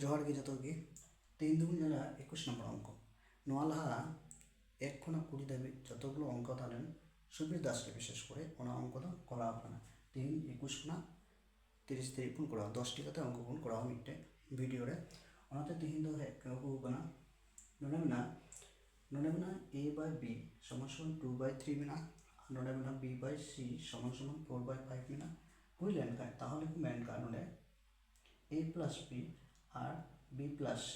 ᱡᱚᱦᱟᱨ ᱜᱮ ᱡᱚᱛᱚ ᱜᱮ ᱛᱮᱦᱮᱧ ᱫᱚᱵᱚᱱ ᱧᱮᱞᱟ 21 নম্বর অঙ্ক ᱱᱚᱣᱟ ᱞᱟᱦᱟ 1 ᱠᱷᱚᱱᱟᱜ 20 ᱫᱷᱟᱹᱵᱤᱡ যতগুলো অঙ্ক তাহলেন সুবীর দাসকে বিশেষ করে ওনা অঙ্ক ᱫᱚ করাও ᱠᱟᱱᱟ ᱛᱮᱦᱮᱧ 21 ᱠᱷᱚᱱᱟᱜ 30 ᱫᱷᱟᱹᱵᱤᱡ ᱵᱚᱱ ᱠᱚᱨᱟᱣᱟ 10টি ᱠᱟᱛᱮ অঙ্ক ᱵᱚᱱ ᱠᱚᱨᱟᱣᱟ ᱢᱤᱫᱴᱮᱱ ᱵᱷᱤᱰᱤᱭᱳ ᱨᱮ ᱚᱱᱟᱛᱮ ᱛᱮᱦᱮᱧ ᱫᱚ ᱦᱮᱡ ᱠᱟᱱᱟ ᱱᱚᱰᱮ ᱢᱮᱱᱟᱜᱼᱟ a by b সমান 2/3 মেনাᱜᱼᱟ ᱱᱚᱰᱮ ᱢᱮᱱᱟᱜᱼᱟ b by c সমান 4/5 মেনাᱜᱼᱟ ᱦᱩᱭ ᱞᱮᱱᱠᱷᱟᱱ ᱛᱟᱦᱚᱞᱮ ᱠᱚ ᱢᱮᱱ ᱠᱟᱜᱼᱟ ᱱᱚᱰᱮ a plus b আর b plus c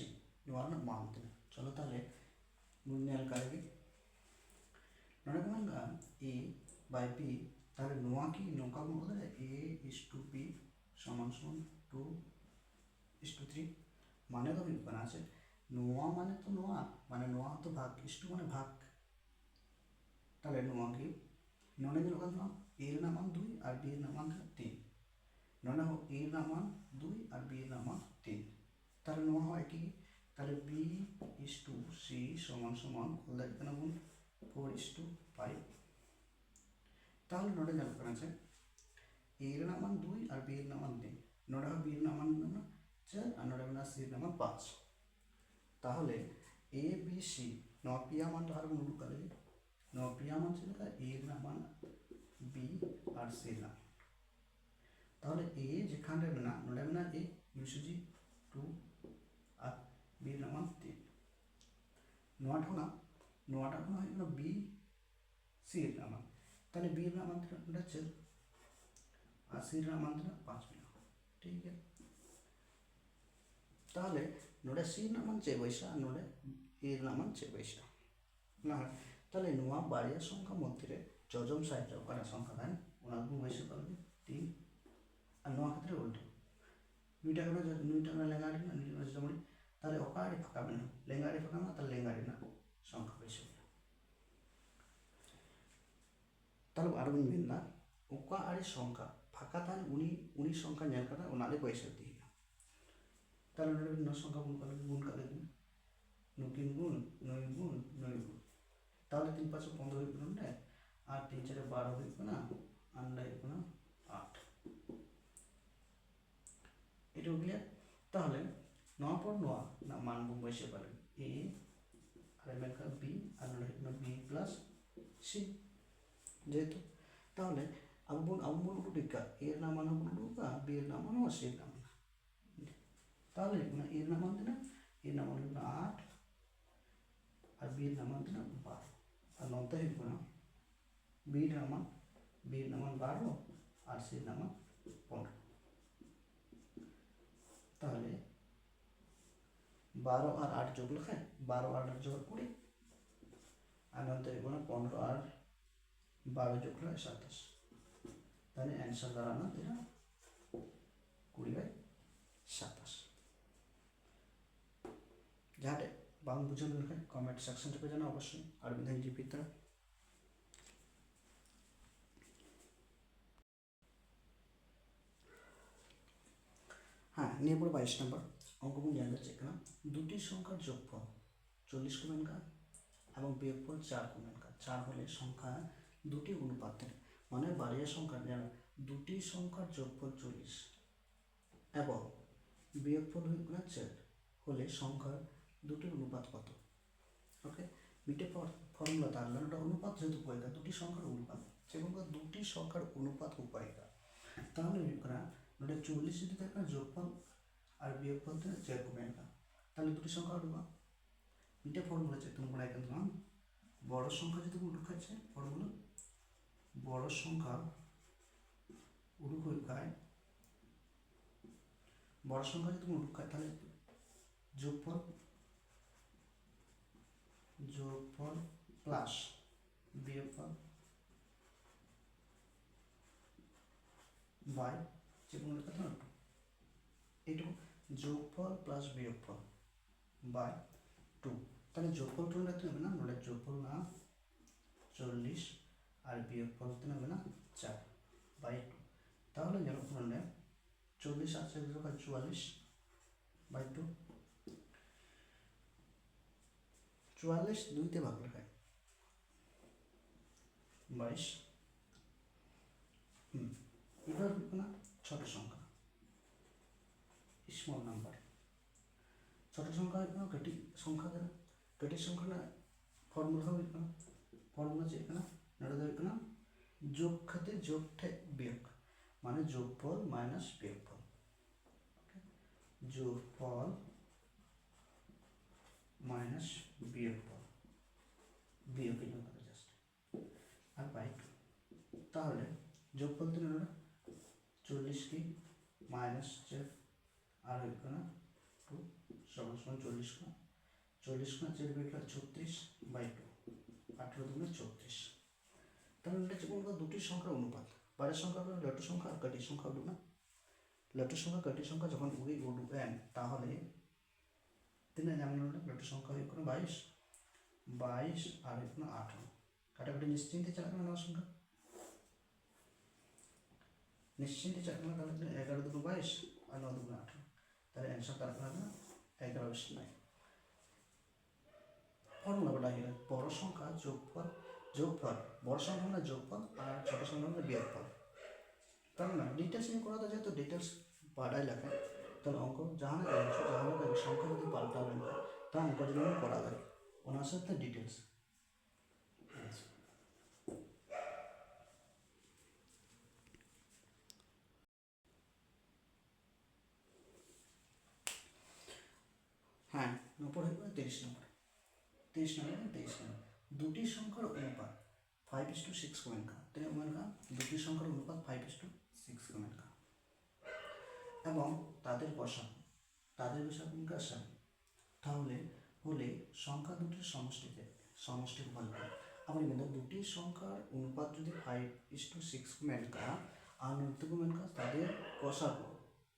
ᱱᱚᱣᱟ ᱨᱮᱱᱟᱜ মান ᱛᱤᱱᱟᱹᱜ চলো তাহলে ᱵᱚᱱ ᱧᱮᱞ ᱠᱟᱜ ᱜᱮ ᱱᱚᱰᱮ ᱠᱚ ᱢᱮᱱ ᱠᱟᱜᱼᱟ a by b তাহলে নোয়া কি নৌকা বন বলে a is to b সমান 2:3 মানে তো হুᱭᱩᱜ ᱠᱟᱱᱟ আছে নোয়া মানে তো নোয়া মানে নোয়া তো ভাগ is to মানে ভাগ তাহলে নোয়া কি ননে ᱧᱮᱞᱚᱜ ᱠᱟᱱᱟ a ᱨᱮᱱᱟᱜ মান 2 আর b ᱨᱮᱱᱟᱜ মান 3 ননে হো a ᱨᱮᱱᱟᱜ মান 2 আর b ᱨᱮᱱᱟᱜ মান 3 তাহলে নোয়া হয় কি তাহলে b is to c সমান কত কনা বন 4:5 তাহলে নোডে ᱧᱮᱞᱚᱜ ᱠᱟᱱᱟ যে a ᱨᱮᱱᱟᱜ মান 2 আর b ᱨᱮᱱᱟᱜ মান 3 নোডে হবে b ᱨᱮᱱᱟᱜ মান 4 আর নোডে মেনা c ᱨᱮᱱᱟᱜ মান 5 তাহলে a b c নোয়া পিয়া মান আর বন উডুক কালে নোয়া পিয়া মান ছিল a ᱨᱮᱱᱟᱜ মান b আর c ᱨᱮᱱᱟᱜ তাহলে a যেখানে মেনা নোডে মেনা a ইউসুজি 2 আর b ᱨᱮᱱᱟᱜ মান 3 নোয়াটা হয় b c ᱨᱮᱱᱟᱜ মান তাহলে b ᱨᱮᱱᱟᱜ মান ᱛᱤᱱᱟᱹᱜ 4 আর c ᱨᱮᱱᱟᱜ মান ᱛᱤᱱᱟᱹᱜ 5 মেনা ঠিক আছে তাহলে নোডে c ᱨᱮᱱᱟᱜ মান চেয়ে বৈশা নোডে a ᱨᱮᱱᱟᱜ মান চেয়ে বৈশা না তাহলে নোয়া বাড়িয়া সংখ্যা মধ্যে যজম সাইডে ওখানে সংখ্যা দেন ওনা গুণ বৈশা পারবে 3 আর নোয়া ক্ষেত্রে উল্টো দুইটা করে লেঙ্গাড়ি না যেমন তাহলে ওকাড়ি ফাঁকা মেনা লেঙ্গাড়ি ফাঁকা না তাহলে লেঙ্গাড়ি না সংখ্যা বেশি তাহলে আরো বন মেননা ওকা আরে সংখ্যা ফাঁকা তাহলে উনি সংখ্যা ᱧᱮᱞ ᱠᱟᱛᱮ ওনালে পয়সা দিয়ে তাহলে বিভিন্ন সংখ্যা গুণ কালে নুকিন গুণ নয় গুণ তাহলে 3 5 15 হয়ে গেল না আর 3 4 12 হয়ে গেল না আর 9 হয়ে গেল 8 এটা ক্লিয়ার তাহলে নোয়া পর নোয়া না মান বন বসে পারে a আর মেকা b আর b প্লাস c যেহেতু তাহলে আবুন উডুকা a এর নাম বন উডুকা b এর নাম ও c এর নাম তাহলে না a এর নাম দিনা a এর নাম হলো 8 আর b এর নাম দিনা 12 আর নতে হইব না b এর নাম 12 আর c এর নাম 15 তাহলে 12 আর 8 যোগ লেখায় 12 আর 8 যোগ 20 আর নতে হইব না 15 আর 12 যোগ লেখায় 27 তাহলে অ্যানসার দাঁড়ানো এটা 20/27 যাতে বাং বুঝে লেখায় কমেন্ট সেকশন থেকে জানা অবশ্যই আর বিধান জিপিতে হ্যাঁ নিয়ে পড়ো 22 নম্বর অঙ্ক বন জানা যাচ্ছে এখানে দুটি সংখ্যার যোগফল 40 को মেনকা এবং বিয়োগফল 4 को মেনকা 4 হলে সংখ্যা দুটি অনুপাতের মানে বাড়িয়া সংখ্যা জানা দুটি সংখ্যার যোগফল 40 এবং বিয়োগফল হইল 4 হলে সংখ্যার দুটি অনুপাত কত ওকে মিটে ফর্মুলা তাহলে এটা অনুপাত যেহেতু উপায়িকা দুটি সংখ্যার অনুপাত যেমন দুটি সংখ্যার অনুপাত উপায়িকা তাহলে করা নোটে 40 যদি থাকে যোগফল আর বিয়োগফল থেকে 4 কমে না তাহলে দুটি সংখ্যা অনুপাত মিটে ফর্মুলা আছে তুমি পড়াই কেন বড় সংখ্যা যদি উল্লেখ আছে ফর্মুলা বড় সংখ্যা উল্লেখায় বড় সংখ্যা যদি উল্লেখায় তাহলে যোগফল প্লাস বিয়োগফল বাই যে কোনো কথা না এইটুকু যোগফল প্লাস বিয়োগফল বাই 2 তাহলে যোগফল টু রাখতে হবে না নোডে যোগফল না 40 আর বিয়োগফল দিতে হবে না 4/2 তাহলে গেল কোনটা 40 আর 4 যোগ 44/2 44 দুইতে ভাগ লেখায় 22 এবার না ছোট সংখ্যা স্মল নাম্বার ছোটো সংখ্যা ᱦᱩᱭᱩᱜ ᱠᱟᱱᱟ ᱠᱟᱹᱴᱤᱡ ᱥᱚᱝখ্যᱟ ᱠᱟᱱᱟ, ᱠᱟᱹᱴᱤᱡ ᱥᱚᱝখ্যᱟ ᱨᱮᱱᱟᱜ ᱯᱷᱚᱨᱢᱩᱞᱟ ᱦᱩᱭᱩᱜ ᱠᱟᱱᱟ, ᱯᱷᱚᱨᱢᱩᱞᱟ ᱪᱮᱫ ᱠᱟᱱᱟ ᱱᱚᱰᱮ ᱫᱚ ᱦᱩᱭᱩᱜ ᱠᱟᱱᱟ যোগ খাতে যোগ ᱴᱷᱮᱡ বিয়োগ মানে যোগফল মাইনাস বিয়োগফল, যোগফল মাইনাস বিয়োগফল, বিয়োগের জন্য জাস্ট আর বাই টু। তাহলে যোগফল দিলে না 40 কি মাইনাস 4 আর হইল না 2 সমান সমান 40 का 4 বিয়োগ 36 বাই 2 18 দুগুণে 34। তাহলে এটা হচ্ছে কোনটা দুটি সংখ্যার অনুপাত, বড় সংখ্যা হলো লঘু সংখ্যা আর কাটি সংখ্যা হলো না, লঘু সংখ্যা কাটি সংখ্যা যখন উড়ে উড়বেন তাহলে তিনে যেমন হলো লঘু সংখ্যা হয়ে কোনো 22 আর এখানে 18 কাটাকাটি নিশ্চিন্তে চালানো না সংখ্যা নিশ্চিন্তে চালানো তাহলে 11 দুগুণ 22 আর 9 দুগুণ 18 তাহলে অ্যানসার তার হবে না 11 9। ফর্মুলা বলা হলো বড় সংখ্যা যোগফল বড় সংখ্যা মানে যোগফল আর ছোট সংখ্যা মানে বিয়োগফল। কারণ না ডিটেলস নিয়ে করা যেহেতু ডিটেলস বাড়াই লাগে তাহলে অঙ্ক জানা যায় সংখ্যা যদি পাল্টাবেন তা অঙ্ক যদি করা যায় ওনার সাথে ডিটেলস। হ্যাঁ নম্বর হয়ে 23 নম্বর 23 নম্বর দুটি সংখ্যার অনুপাত 5:6 कमेंट का तेरे कमेंट का দুটি সংখ্যার অনুপাত 5:6 कमेंट का এবং তাদের গসাগু কার তাহলে হলে সংখ্যা দুটির সমষ্টির ফল পাই। আবার কিন্তু দুটি সংখ্যার অনুপাত যদি 5:6 कमेंट का আর 9 कमेंट का তাদের গসাগু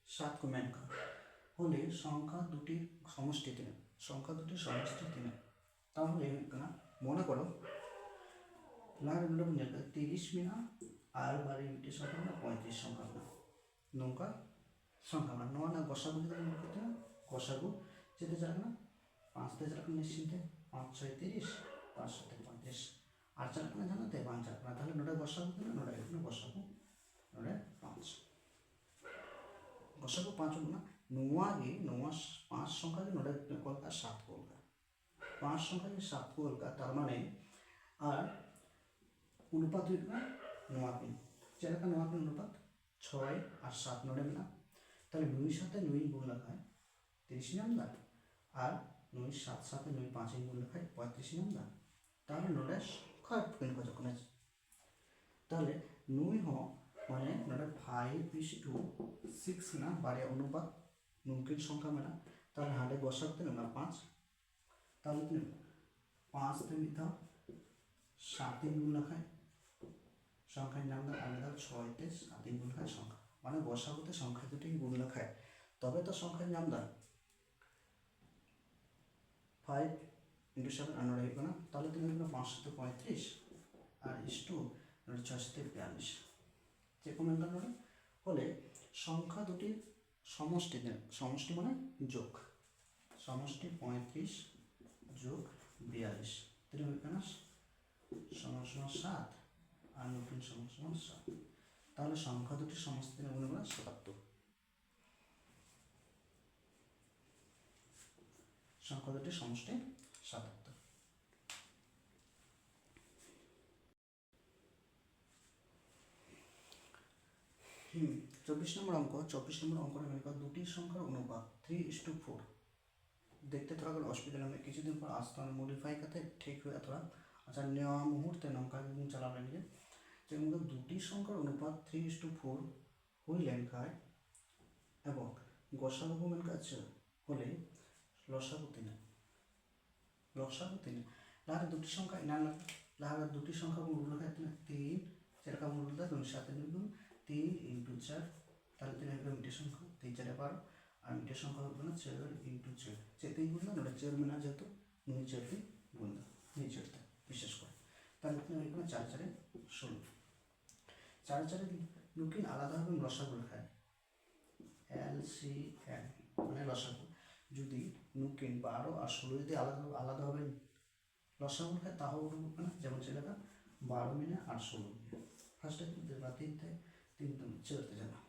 7 कमेंट का হলে সংখ্যা দুটির সমষ্টি 3 তাহলে না মনে করো লাগার 30 মিনা আর বাড়ি মিটি সংখ্যা না 35 সংখ্যা না নৌকা সংখ্যা না নয় না গসাগু যদি মনে করতে না গসাগু যেতে চায় না 5 তে চালাক নিশ্চিন্তে 5 6 30 5 7 35 আর চালাক না জানাতে 5 চালাক না তাহলে নোটা গসাগু না নোটা এখানে গসাগু নোটা 5 গসাগু 5 হলো না নোয়াগে 5 সংখ্যাকে নোটা কলকা 7 কলকা 5 সংখ্যাকে 7 কলকা তার মানে আর অনুপাত হইল না নোয়াপিন যেটা নোয়াপিন অনুপাত 6 আর 7 নোড়ে না তাহলে 9 সাথে 9 গুণ লেখায় 30 নাম্বার আর 9 7 সাথে 9 5 গুণ লেখায় 35 নাম্বার তাহলে নোড়ে খারাপ পিন কত কোন আছে তাহলে 9 হ মানে নোড়ে 5:6 না বারে অনুপাত মুমকিন সংখ্যা মেনা তাহলে হাড়ে বসাতে না 5 তাহলে 5 তে মিথা 7 গুণ লেখায় সংখ্যার নাম আলাদা 6 তে 7 গুণ লেখায় সংখ্যা মানে বসাগুতে সংখ্যা দুটি গুণ লেখায় তবে তো সংখ্যার নাম দা 5 * 7 আনড় হইব না তাহলে তুমি 5 তে 35 আর * 6 তে 42 যে কমেন্ট করলে হলে সংখ্যা দুটির সমষ্টি মানে যোগ সমষ্টি 35 যোগ 42 তাহলে হইবে না সমান 7 আর নতুন সমান 7 তাহলে সংখ্যা দুটির সমষ্টি মনে করা 77 সংখ্যা দুটির সমষ্টি 77। 24 নম্বর অঙ্ক দুটি সংখ্যার অনুপাত 3:4 देखते थोड़ा अगर हॉस्पिटल में किसी दिन पर आस्था मॉडिफाई करते ठीक हुआ थोड़ा अच्छा नया मुहूर्ते नौका दिन चला लेंगे যে মধ্যে দুটি সংখ্যার অনুপাত 3:4 হইলেন খায় এবং গসাগু কমের কাছে হলে লসাগু 3 লাহার দুটি সংখ্যা না লাহার দুটি সংখ্যা মূল লেখা 3 যেরকম মূল লেখা 2 7 গুণ 3 * 4 তাহলে 3 হবে মিটি সংখ্যা 3 4 12 আর মিটি সংখ্যা হবে না 4 * 4 যেতেই গুণ না 4 মিনা যেত 9 4 গুণ নিয়ে চলতে বিশেষ করে তাহলে তুমি এখানে 4 4 16 4 4 লুকিন আলাদাভাবে লসাগু লেখায় LCM মানে লসাগু যদি লুকিন 12 আর 16 যদি আলাদাভাবে লসাগু লেখায় তাহলে উঠবে না যেমন সেটা 12 মিনা আর 16 মিনা ফার্স্টে তিন 4 তে যাবে না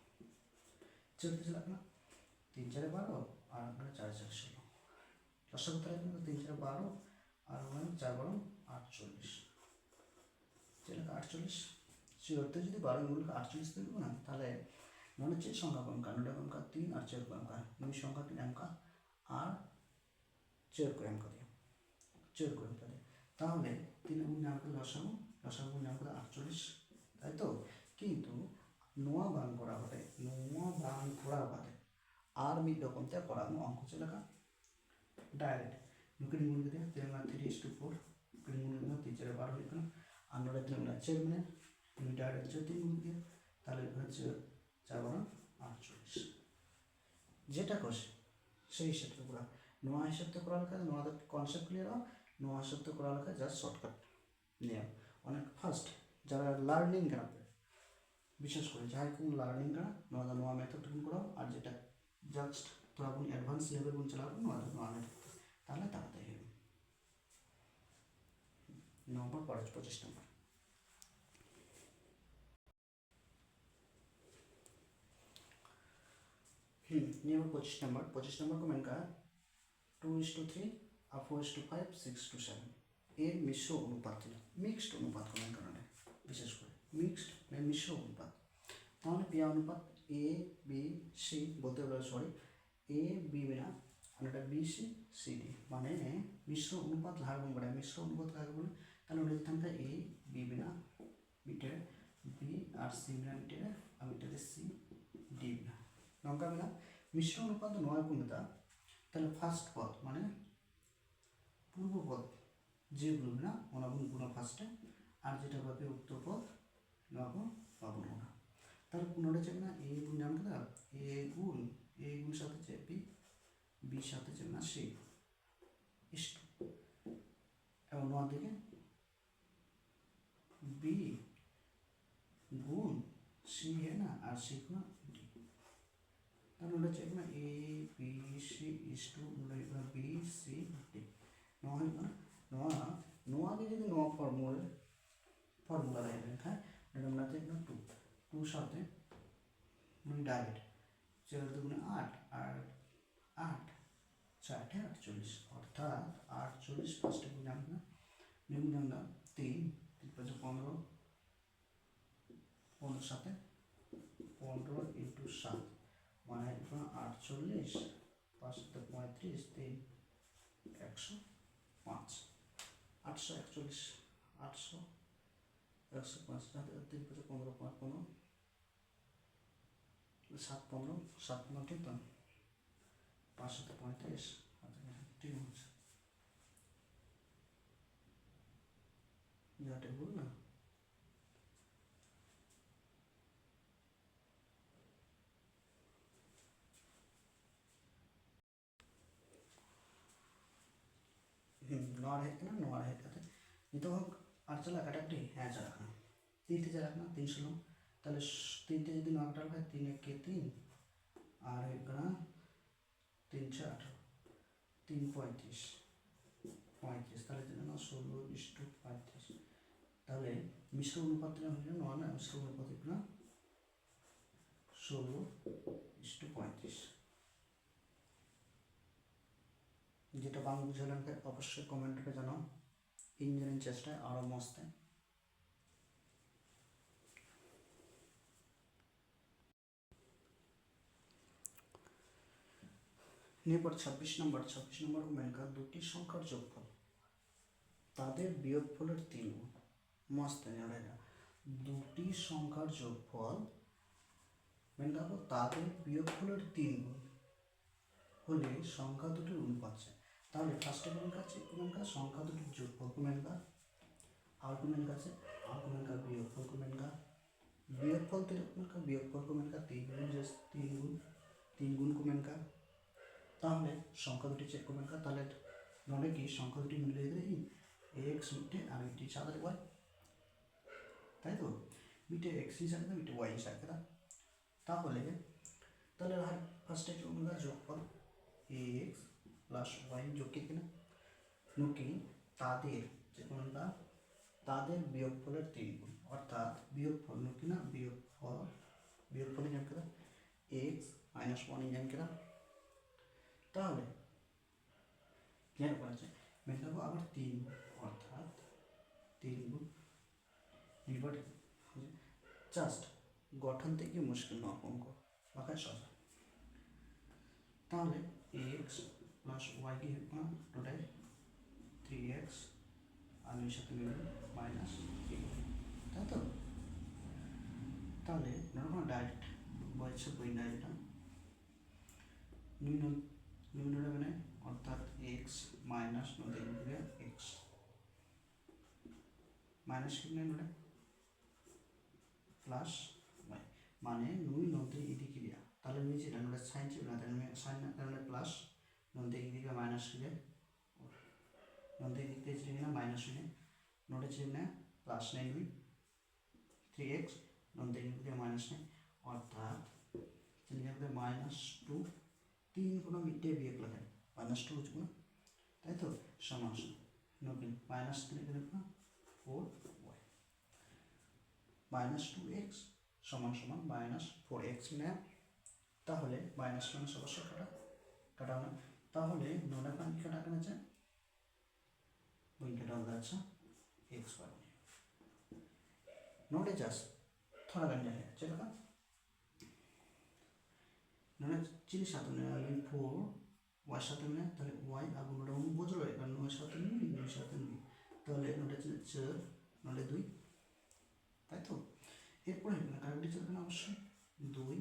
3 4 12 আর 4 4 16 লসাগু তাহলে কিন্তু 3 4 12 আর 4 12 48, যেটা 48 চিরতে যদি 12 গুণ 48 দেবো না, তাহলে মনে হচ্ছে সংখ্যা কম का 9 कम का 3 और 4 कम का দুই সংখ্যা 3 का আর 4 করে অঙ্ক দিয়ে 4 করে অঙ্ক দিয়ে, তাহলে 3 গুণ নাম করে লসাগু, লসাগু গুণ নাম করে 48, তাই তো। কিন্তু নোয়া বাং করা বাদে, নোয়া বাং করা বাদে আর মিড রকম তে করানো অঙ্ক ছিল লেখা ডাইরেক্ট নুকে গুণ করে 3/3:4 গুণ গুণ 3 4 12 হয়ে গেল আর 9 3 4 মানে তুমি ডাইরেক্ট 3 গুণ দিয়ে তাহলে হচ্ছে 4 12 48, যেটা কষে সেই হিসাবটা করা। নোয়া হিসাবটা করা লেখা, নোয়াদের কনসেপ্ট ক্লিয়ার হয়, নোয়া হিসাবটা করা লেখা জাস্ট শর্টকাট নিয়ে অনেক ফার্স্ট যারা লার্নিং করাবে, বিশেষ করে যাই কোন লার্নিং করা নোয়া নোয়া মেথড করাও, আর যেটা জাস্ট তোরা কোন অ্যাডভান্স লেভেল কোন চালাবো নোয়া নোয়া মেথড, তাহলে তাড়াতাড়ি হবে। নম্বর 25 নম্বর ये 25 नंबर को मैंने कहा 2:3 और 4:5 6:7 এর মিশ্র অনুপাত ছিল, মিক্সড অনুপাত কমেন্ট করা বিশেষ করে মিক্সড মানে মিশ্র অনুপাত। তাহলে পিয়া অনুপাত এ বি সি বলতে পারো, সরি এ বি বিনা আমরা বি সি সি ডি মানে মিশ্র অনুপাত লাগাবো বলে, মিশ্র অনুপাত লাগাবো বলে তাহলে ওটা থাকবে A B Veena metre B R C Veena metre আর মিটারে সি ডি বিনা লঙ্কা বিনা মিশ্র অনুপাত 9 গুণিতা, তাহলে ফার্স্ট পদ মানে পূর্ব পদ যেগুলো না অনাগুণ গুণ ফার্স্টে, আর যেটা পাবে উত্তর পদ নবম পাবো না। তাহলে পুনরায় যাবে না এ গুণ নাম কেদা এ গুণ সাথে যে বি, বি সাথে যাবে না সি ইষ্ট এবং নয় দিকে बी गुण सी है ना और सी गुण डी, তাহলে ওটা চাইবে না A B C is to B C D নয় না নোয়া নোয়াকে যদি নোয়া ফর্মুলা লেখা এটা আমরা দেখব 2 সাথে মানে ডাইরেক্ট 4 দুগুণে 8 আর 8 4 48 অর্থাৎ 48 ফার্স্টে গুণ আমরা নিম্ন আমরা 3 5 15 15 সাথে 15 ইন্টু 7 মানে 48 5 সাথে 35 3 105 841 800 105 সাথে 3 5 15 5 15 7 15 7 15 ঠিক তো 5 সাথে 35 ঠিক আছে যাতে বল না नॉर है ना नॉर है कहते ये तो আর চলা কাটাকাটি হ্যাঁ চলা না তিনটে চলা না 300 লো তাহলে তিনটে যদি নয় কাটা হয় 3 1 কে 3 আর এখানে 3 4 3 35 35 তাহলে যেন 16:35 তাহলে মিশ্র অনুপাতটা হলো নয় না মিশ্র অনুপাত না 16:35 যেটা বাংলা বুঝালেন অবশ্যই কমেন্টে জানাও, ইঞ্জিনিয়ারিং চেষ্টায় আরও মস্ত। এরপর 26 নম্বর মেনকা দুটি সংখ্যার যোগফল তাদের বিয়োগফলের 3 গুণ মস্ত জানেন, দুটি সংখ্যার যোগফল মেনকা তাদের বিয়োগফলের 3 গুণ হলে সংখ্যা দুটির অনুপাত। তাহলে ফার্স্টে কোন কাছে সংখ্যা দুটির যোগফল কোমেনকা আর্গুমেন্ট আছে আর্গুমেন্ট আর বিয়োগফল কোমেনকা বিয়োগফল তো কোমেনকা বিয়োগফল কোমেনকা 3 গুণ কোমেনকা। তাহলে সংখ্যা দুটি চেক কোমেনকা তাহলে নলে কি সংখ্যা দুটি মিলে দেই x মিটে আর এটি সাথে y, তাই তো মিটে x হিসাবে না মিটে y হিসাবে না। তাহলে আর ফার্স্টে কোমেনকা যোগফল x প্লাস y যোগ কি না নুকি তাদের যে কোনটা তাদের বিয়োগফলের 3 গুণ অর্থাৎ বিয়োগফল নুকি না বিয়োগফলের জান কেদা x - 1 জান কেদা। তাহলে ক্লিয়ার করা যায় মেটাবো আবার 3 অর্থাৎ 3 গুণ ইনভার্টেড জাস্ট গঠন থেকে মুশকিল নয় অঙ্ক বাকায় সহজ তাহলে এক্স প্লাস ওয়াই কি হবে না টোটাল 3x আর এর সাথে মিলবে মাইনাস 3 তাই তো তাহলে নরমাল ডাইরেক্ট বলছে বই না এটা নিম্ন মানে অর্থাৎ x মাইনাস নদী x মাইনাস কি মানে প্লাস y মানে নুই নদী এদিকে দিয়া তাহলে নিচে আমরা সাইন ছিল না তাহলে সাইন না তাহলে প্লাস নদী এদিকে মাইনাস হলে নদী এদিকে ছিল না মাইনাস হলে নদী ছিল না প্লাস নাই নুই 3x নদী এদিকে মাইনাস নাই অর্থাৎ চিহ্ন মাইনাস 2 3 গুণ মিটে বিয়োগ লাগে মাইনাস 2 গুণ তাই তো সমান নতুন মাইনাস 3 করে না 4y মাইনাস 2x সমান সমান মাইনাস 4x না তাহলে মাইনাস মাইনাস অবশ্যই কাটা না তাহলে নোনা পান কি কাটা কেনা যায় বই কাটা যাচ্ছে x বাই নোটে জাস্ট थोड़ा गन जाए चलेगा नोना चिनी साथ में 4 y সাথে মানে তাহলে y আর নোটা বুঝো কারণ 9 সাথে নিই 9 সাথে নিই তাহলে নোটা ছিল 4 নোটা 2 তাই তো এরপর না কারেন্ট চলবে না অবশ্যই 2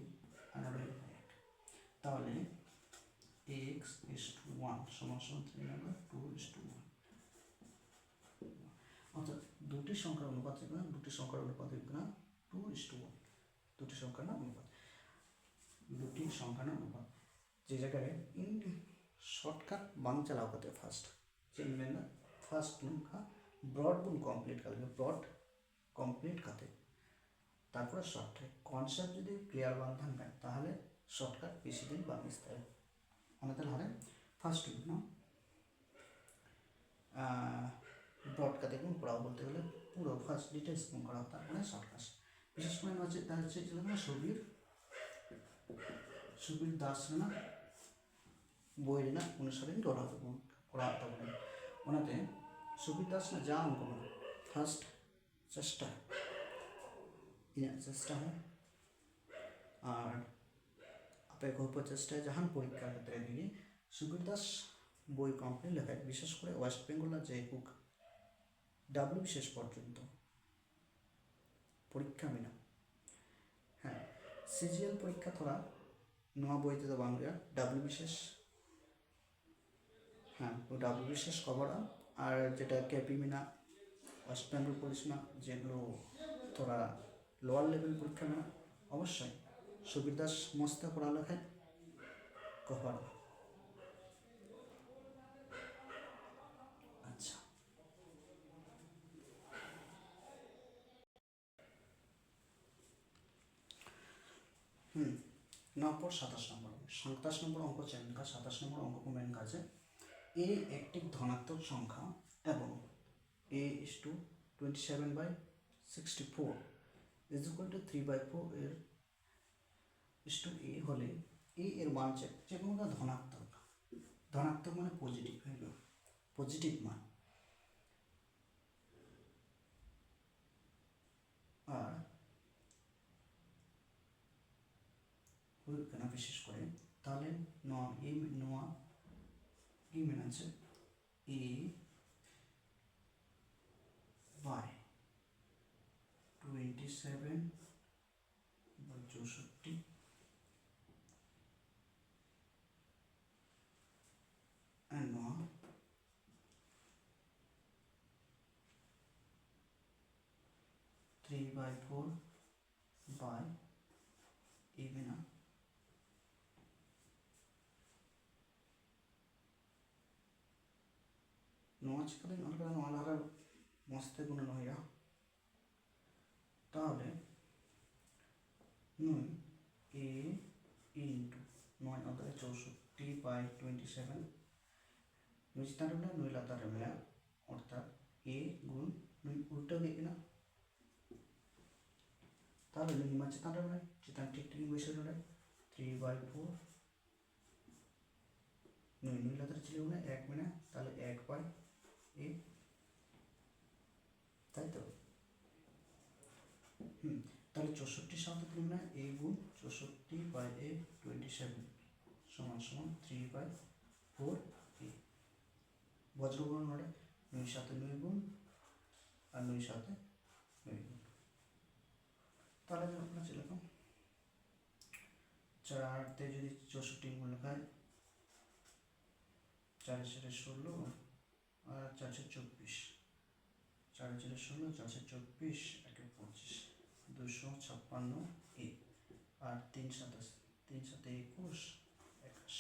আর নোটা 1 তাহলে x is to 1 সমান সমান 3 হবে 2 is to 1 অর্থাৎ দুটি সংখ্যার অনুপাত হবে না দুটি সংখ্যার অনুপাত হবে না 2 is to 1 দুটি সংখ্যার অনুপাত দুটি সংখ্যার অনুপাত যে জায়গায় इन शॉर्टकट मान चलाओ करते फर्स्ट चेंज में ना फर्स्ट का ब्रॉड बुन कंप्लीट कर ले ब्रॉड कंप्लीट करते তারপরে শর্ট কনসেপ্ট যদি ক্লিয়ার বাঁধান পায় তাহলে শর্টকাট বেশি দিন বাঁচতে হবে আমাদের হারে ফার্স্ট না ব্রড का দেখুন পুরো বলতে গেলে পুরো ফার্স্ট ডিটেইলস কোন করা তারপরে শর্টকাট বিশেষ করে আছে তার ছিল না সুবীর দাস না বই না অনুসারে পড়াতে বলেন ওনাতে সুবীর দাস না যা অঙ্ক মানে ফার্স্ট চেষ্টা ইনার চেষ্টা হয় আর আপে গল্প চেষ্টায় জাহান পরীক্ষার ক্ষেত্রে দিনে সুবীর দাস বই কমপ্লিট লেখায় বিশেষ করে ওয়েস্ট বেঙ্গলের যে বুক ডাব্লিউ বিশেষ পর্যন্ত পরীক্ষা মিনা হ্যাঁ সিজিএল পরীক্ষা থোড়া নোয়া বইতে তো বাংলা ডাব্লিউ বিশেষ হ্যাঁ ও ডাব্লিউ বিশেষ কভার আর যেটা KP Meena West Bengal police না যেগুলো তোরা লোয়ার লেভেল পরীক্ষা মিনা অবশ্যই সুবীর দাস মস্ত পড়ালেখায় কভার আচ্ছা নম্বর 27 নম্বর 27 নম্বর অঙ্ক চেন का 27 নম্বর অঙ্ক को মেন কাজ এ একটি ধনাত্মক সংখ্যা এবং a is to 27/64 is equal to 3/4 এর is to a হলে a এর মান যে কোনো ধনাত্মক ধনাত্মক মানে পজিটিভ ভ্যালু পজিটিভ মান আর পরীক্ষা বিশেষ করে তাহলে নোয়া কি মেনে আছে a by 27 বা 64 and নোয়া 3/4 by even নোয়া চিকলে নোয়া লারা মস্তে গুণ নয়া তাহলে 9 a into 9 অন্তরে 64/27 নিচতার মানে 9 লাতার মানে অর্থাৎ a গুণ 9 উল্টো গিয়ে না তাহলে নিমা চিতার মানে চিতার ঠিক ঠিক বসে রলে 3/4 নুই লাতারে ছিল মানে 1 মেনে তাহলে 1/a, তাই তো। তাহলে 64 সাথে 3 মানে a গুণ 64/a 27 সমান সমান 3/4a। বজ্রগুণ মানে 9 সাথে 9 গুণ আর 9 সাথে 9 গুণ। তাহলে আপনার যেরকম 4 যদি 64 গুণ লেখায় 4 4 16 আর 4 24, 4 4 16 4 24 1 25 256 a আর 3 7 21 81।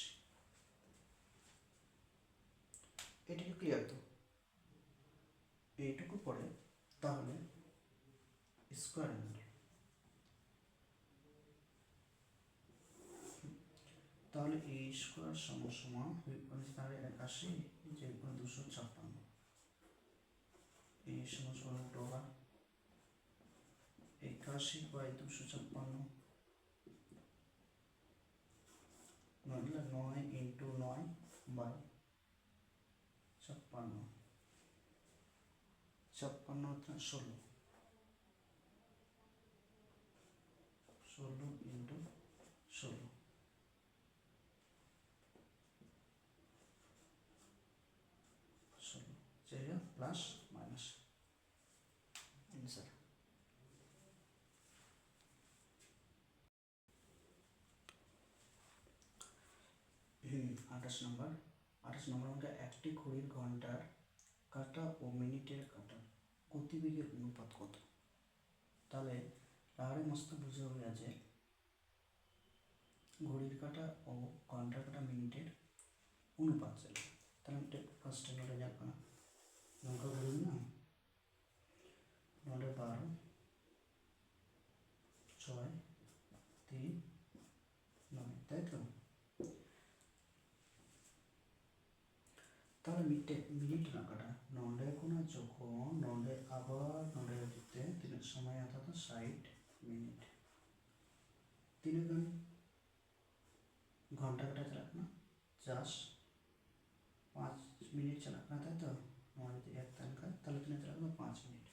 এটুকু ক্লিয়ার তো? এইটুকু পরে তাহলে স্কোয়ার অ্যাঙ্গেল, তাহলে a স্কোয়ার সমান সমান তাহলে 81 যে 256, a সমান সমান √8 81/256 নইলে 9 × 9/56 56 16 16 × 16 16 প্লাস মাইনাস অ্যান্সার। 28 নম্বর মধ্যে একটি ঘড়ির ঘন্টার কাঁটা ও মিনিটের কাঁটার গতিবেগের অনুপাত কত? তাহলে তাহলে মস্ত বুঝে হয়ে আছে ঘড়ির কাঁটা ও ঘন্টার কাঁটা মিনিটের অনুপাত চাই। তাহলে আমি ফার্স্টে নোটে যাবো না, নৌকা ঘড়ি না নোটে 12 6 3 9, তাই তো। তাহলে মিনিট টাকাটা নন্ডে কোনা যখন নন্ডে আবার নন্ডে দিতে 3 সময় অর্থাৎ 60 মিনিট 3 গুণ ঘন্টা কাটা চালাক না 5 মিনিট চালাক না, তাই তো। নন্ডে 1 তানকা তাহলে 3 চালাক না 5 মিনিট।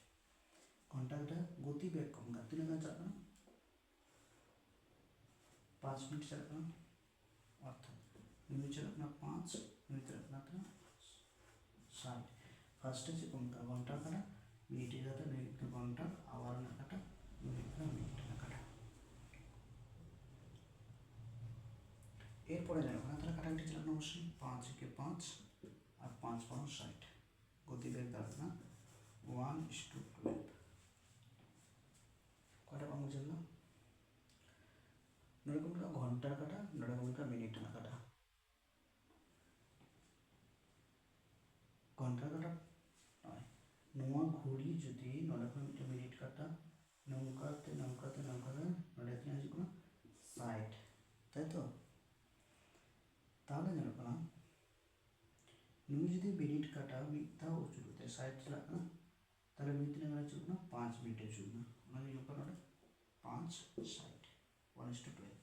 ঘন্টা কাটা গতিবেগ কম না 3 গুণ চালাক না 5 মিনিট চালাক না, অর্থাৎ মিনিট চালাক না 5 মিনিট চালাক না 60। ফার্স্টে যে কোনটা ঘন্টা কাটা মিনিটের কাটা মিনিট ঘন্টা আওয়ার না কাটা মিনিট না কাটা। এরপরে দেখো না তাহলে কাটাকাটি চালানো অবশ্যই 5 × 5 আর 5 × 5 60 গতিবেগ দাঁড়াবে না 1:12। কটা পাবো জানলাম নরকমটা ঘন্টার কাটা নরকমটা মিনিট না কাটা। ঘন্টার কাটা নয় নোয়া ঘড়ি যদি 9 মিনিট কাটা নৌকাতে নৌকাতে নৌকাতে নড়ে 3 আসবে না 60, তাই তো। তাহলে জানো না নুই যদি মিনিট কাটা মিথ্যা ও চুলোতে 60 চালাক না তাহলে মিনিট না চলবে না 5 মিনিটে চলবে না, মানে 5 60 1:12।